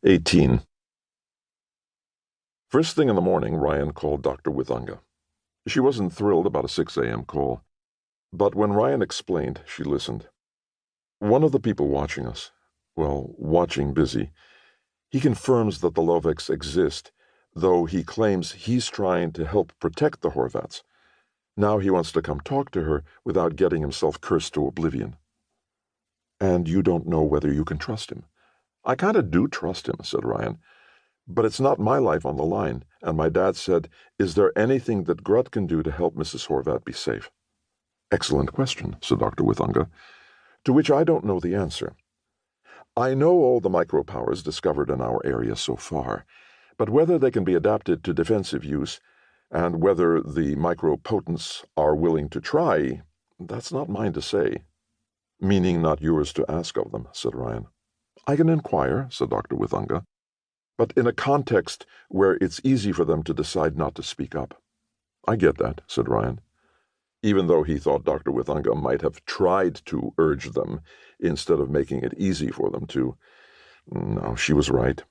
18. First thing in the morning, Ryan called Dr. Withunga. She wasn't thrilled about a 6 a.m. call, but when Ryan explained, she listened. One of the people watching us, watching Bizzy, he confirms that the Loveks exist, though he claims he's trying to help protect the Horvats. Now he wants to come talk to her without getting himself cursed to oblivion. And you don't know whether you can trust him. I kind of do trust him, said Ryan. But it's not my life on the line, and my dad said, is there anything that Grut can do to help Mrs. Horvat be safe? Excellent question, said Dr. Withunga, to which I don't know the answer. I know all the micropowers discovered in our area so far, but whether they can be adapted to defensive use, and whether the micropotents are willing to try, that's not mine to say. Meaning not yours to ask of them, said Ryan. I can inquire, said Dr. Withunga, but in a context where it's easy for them to decide not to speak up. I get that, said Ryan, even though he thought Dr. Withunga might have tried to urge them instead of making it easy for them to. No, she was right.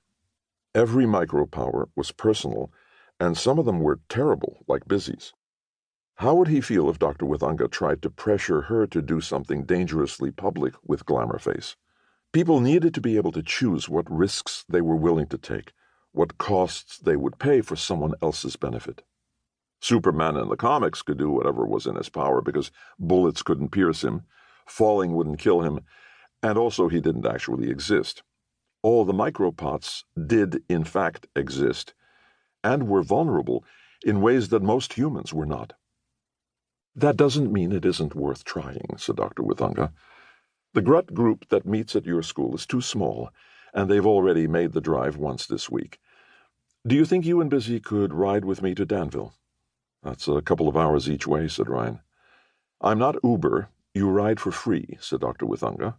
Every micropower was personal, and some of them were terrible, like Bizzys. How would he feel if Dr. Withunga tried to pressure her to do something dangerously public with Glamourface? People needed to be able to choose what risks they were willing to take, what costs they would pay for someone else's benefit. Superman in the comics could do whatever was in his power because bullets couldn't pierce him, falling wouldn't kill him, and also he didn't actually exist. All the micropots did in fact exist, and were vulnerable in ways that most humans were not. That doesn't mean it isn't worth trying, said Dr. Withunga. The Grut group that meets at your school is too small, and they've already made the drive once this week. Do you think you and Bizzy could ride with me to Danville? That's a couple of hours each way, said Ryan. I'm not Uber. You ride for free, said Dr. Withunga.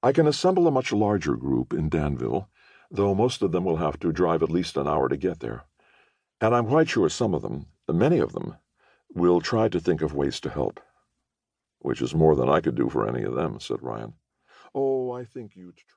I can assemble a much larger group in Danville, though most of them will have to drive at least an hour to get there. And I'm quite sure some of them, many of them, will try to think of ways to help. Which is more than I could do for any of them, said Ryan. Oh, I think you'd try.